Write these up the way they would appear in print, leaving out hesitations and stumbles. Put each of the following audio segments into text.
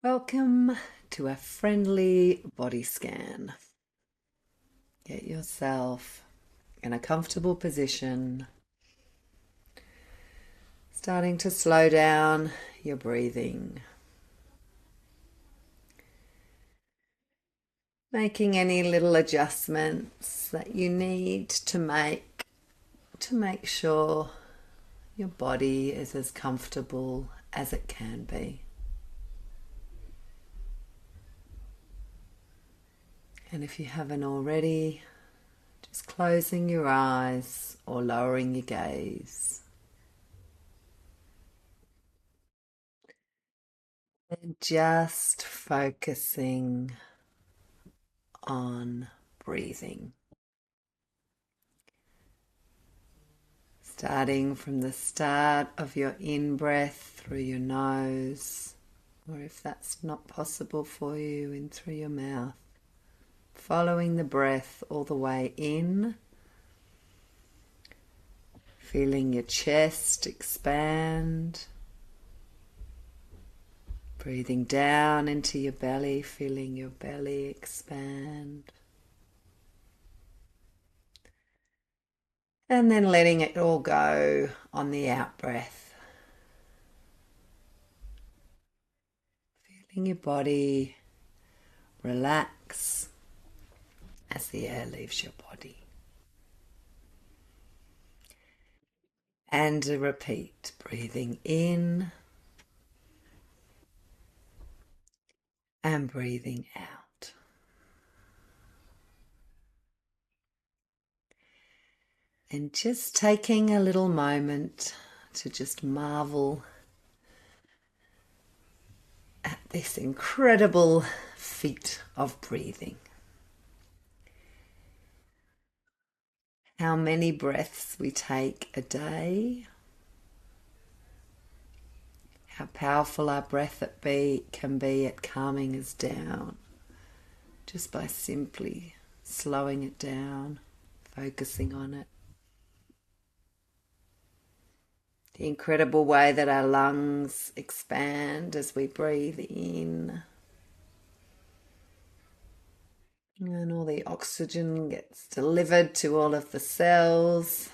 Welcome to a friendly body scan. Get yourself in a comfortable position, starting to slow down your breathing, making any little adjustments that you need to make sure your body is as comfortable as it can be. And if you haven't already, just closing your eyes or lowering your gaze. And just focusing on breathing. Starting from the start of your in breath through your nose, or if that's not possible for you, in through your mouth. Following the breath all the way in, feeling your chest expand. Breathing down into your belly, feeling your belly expand. And then letting it all go on the out breath. Feeling your body relax as the air leaves your body. And repeat, breathing in and breathing out. And just taking a little moment to just marvel at this incredible feat of breathing. How many breaths we take a day, how powerful our breath can be at calming us down just by simply slowing it down, focusing on it. The incredible way that our lungs expand as we breathe in. And all the oxygen gets delivered to all of the cells.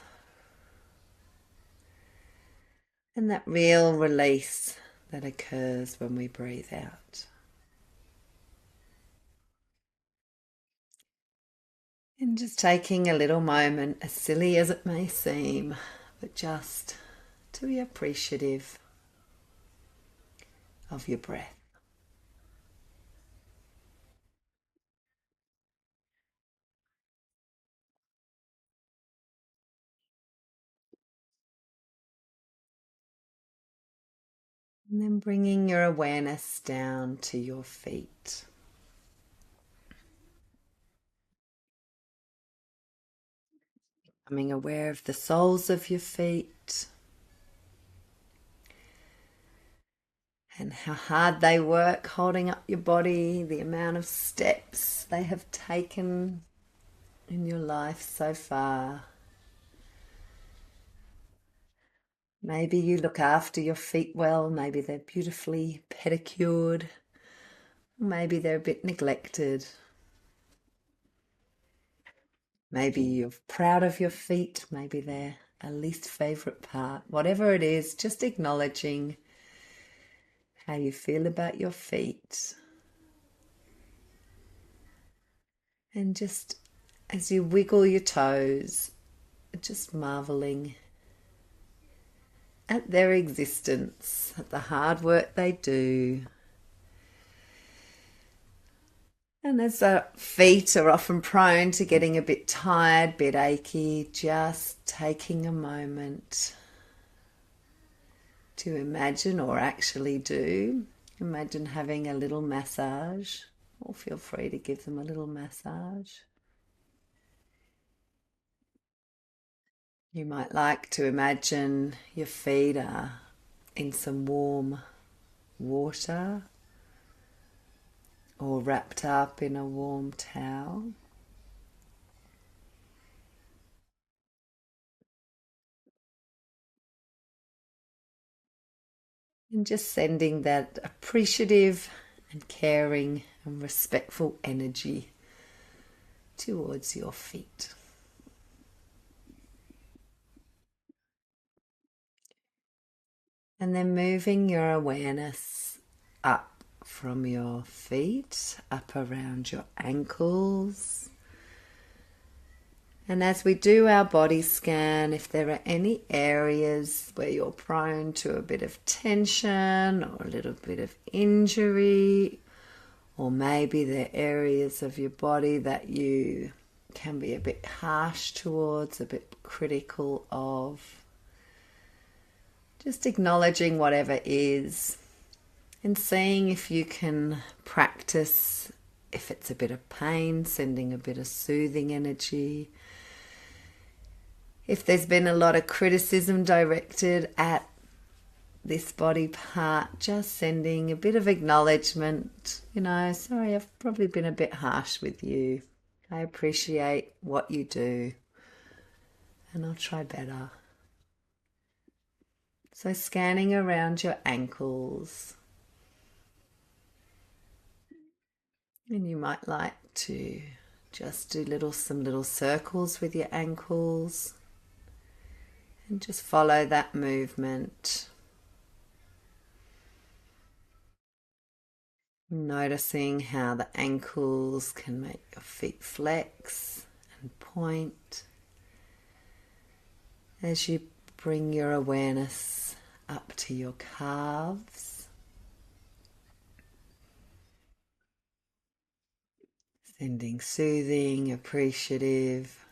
And that real release that occurs when we breathe out. And just taking a little moment, as silly as it may seem, but just to be appreciative of your breath. And then bringing your awareness down to your feet. Becoming aware of the soles of your feet and how hard they work holding up your body, the amount of steps they have taken in your life so far. Maybe you look after your feet well, maybe they're beautifully pedicured, maybe they're a bit neglected. Maybe you're proud of your feet, maybe they're a least favorite part. Whatever it is, just acknowledging how you feel about your feet. And just as you wiggle your toes, just marveling at their existence, at the hard work they do. And as our feet are often prone to getting a bit tired, bit achy, just taking a moment to imagine, or actually do, imagine having a little massage, or feel free to give them a little massage. You might like to imagine your feet are in some warm water or wrapped up in a warm towel. And just sending that appreciative and caring and respectful energy towards your feet. And then moving your awareness up from your feet, up around your ankles. And as we do our body scan, if there are any areas where you're prone to a bit of tension or a little bit of injury, or maybe there are areas of your body that you can be a bit harsh towards, a bit critical of, just acknowledging whatever is and seeing if you can practice, if it's a bit of pain, sending a bit of soothing energy. If there's been a lot of criticism directed at this body part, just sending a bit of acknowledgement. Sorry, I've probably been a bit harsh with you. I appreciate what you do, and I'll try better. So scanning around your ankles. And you might like to just do some little circles with your ankles and just follow that movement. Noticing how the ankles can make your feet flex and point as you bring your awareness up to your calves. Sending soothing, appreciative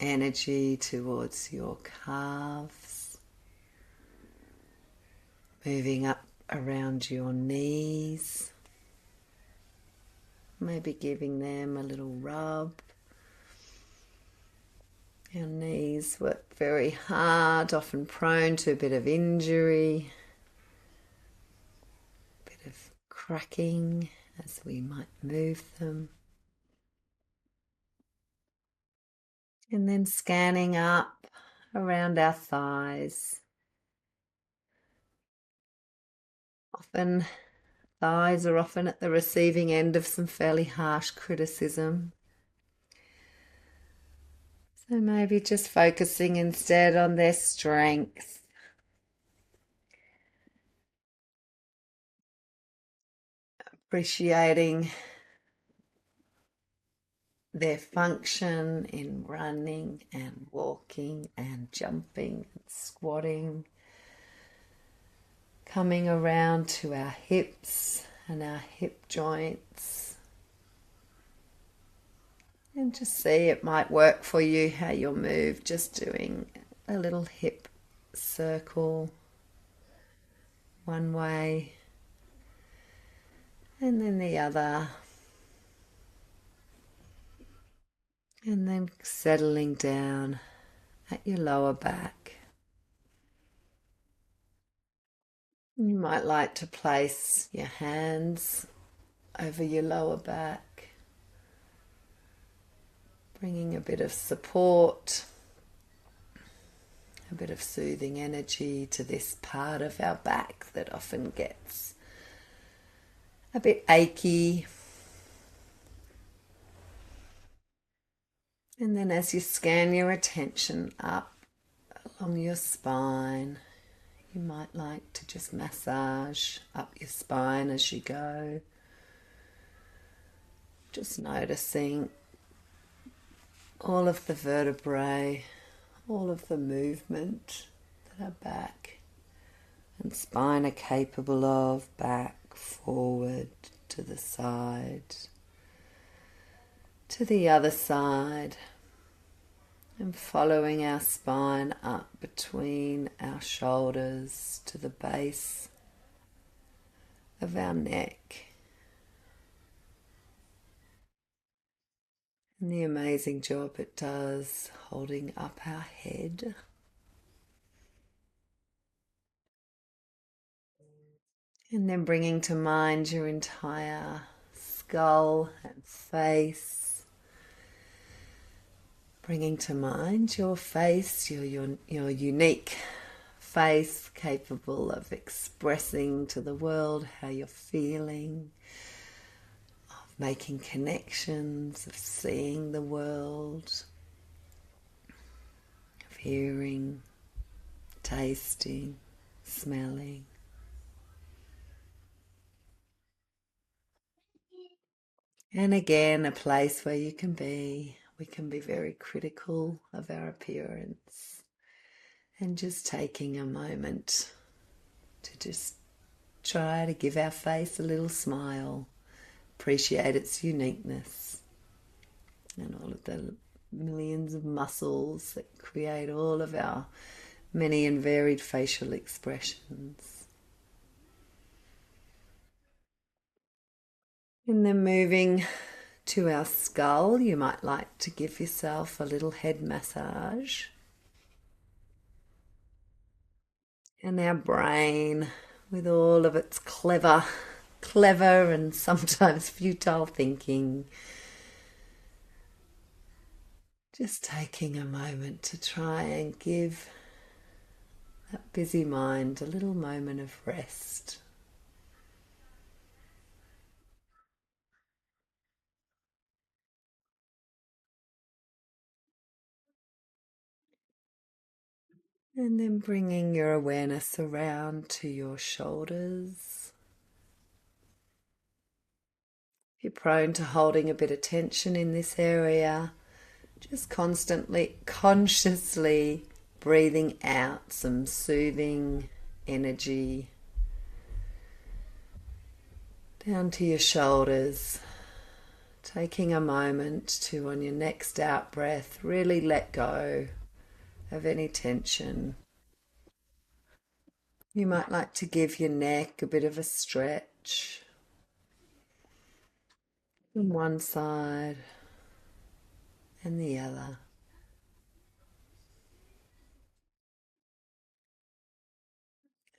energy towards your calves. Moving up around your knees. Maybe giving them a little rub. Our knees work very hard, often prone to a bit of injury, a bit of cracking as we might move them. And then scanning up around our thighs. Thighs are often at the receiving end of some fairly harsh criticism. So maybe just focusing instead on their strength. Appreciating their function in running and walking and jumping and squatting. Coming around to our hips and our hip joints. And just see, it might work for you how you'll move, just doing a little hip circle one way and then the other. And then settling down at your lower back. You might like to place your hands over your lower back, bringing a bit of support, a bit of soothing energy to this part of our back that often gets a bit achy. And then as you scan your attention up along your spine, you might like to just massage up your spine as you go. Just noticing all of the vertebrae, all of the movement that our back and spine are capable of, back, forward, to the side, to the other side, and following our spine up between our shoulders to the base of our neck. And the amazing job it does holding up our head. And then bringing to mind your entire skull and face. Bringing to mind your face, your unique face, capable of expressing to the world how you're feeling, of making connections, of seeing the world, of hearing, tasting, smelling. And again, a place where we can be very critical of our appearance, and just taking a moment to just try to give our face a little smile, appreciate its uniqueness, and all of the millions of muscles that create all of our many and varied facial expressions. And then moving to our skull, you might like to give yourself a little head massage. And our brain, with all of its clever and sometimes futile thinking, just taking a moment to try and give that busy mind a little moment of rest. And then bringing your awareness around to your shoulders. If you're prone to holding a bit of tension in this area, just constantly, consciously breathing out some soothing energy down to your shoulders. Taking a moment to, on your next out breath, really let go of any tension. You might like to give your neck a bit of a stretch from one side and the other.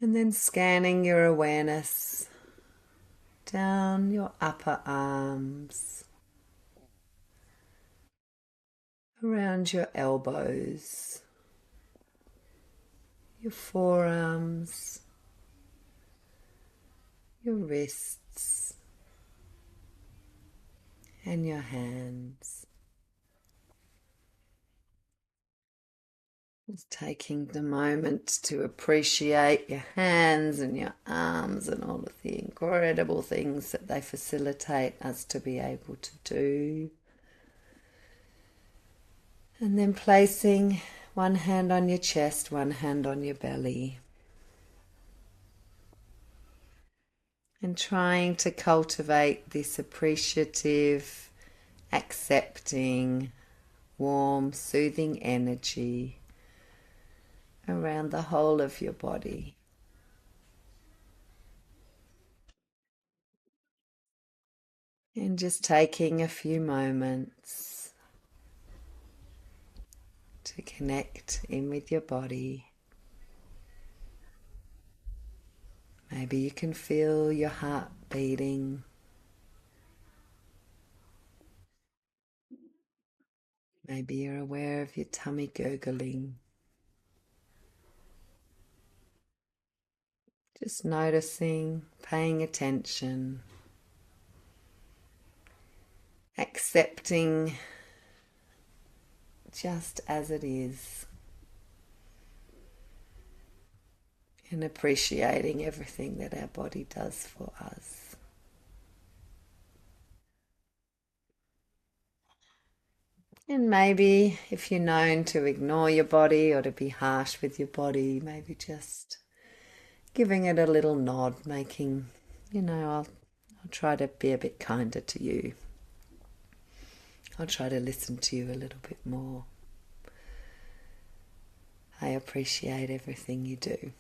And then scanning your awareness down your upper arms, around your elbows, your forearms, your wrists, and your hands. Just taking the moment to appreciate your hands and your arms and all of the incredible things that they facilitate us to be able to do. And then placing one hand on your chest, one hand on your belly. And trying to cultivate this appreciative, accepting, warm, soothing energy around the whole of your body. And just taking a few moments to connect in with your body. Maybe you can feel your heart beating. Maybe you're aware of your tummy gurgling. Just noticing, paying attention, accepting just as it is, and appreciating everything that our body does for us. And maybe if you're known to ignore your body or to be harsh with your body, maybe just giving it a little nod, making, I'll try to be a bit kinder to you. I'll try to listen to you a little bit more. I appreciate everything you do.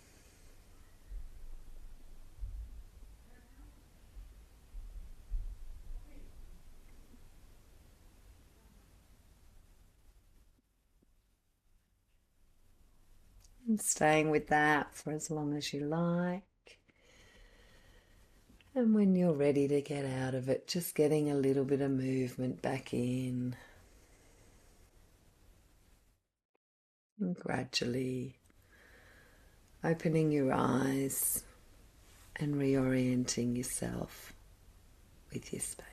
And staying with that for as long as you like. And when you're ready to get out of it, just getting a little bit of movement back in. And gradually Opening your eyes and reorienting yourself with your space.